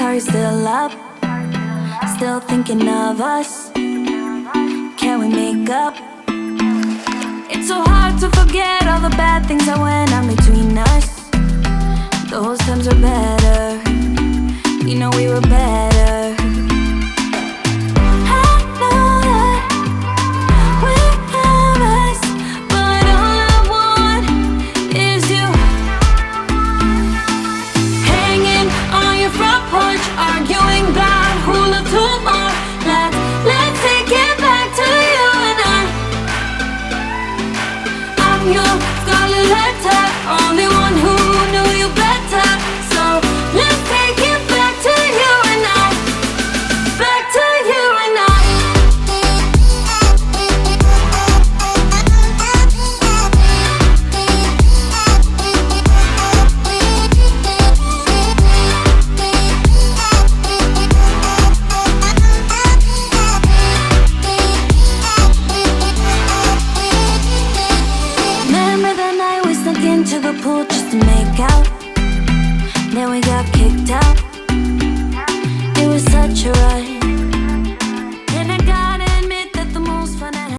Are you still up? Still thinking of us? Can we make up? It's so hard to forget all the bad things that went on between us. Those times were better. You know we were better.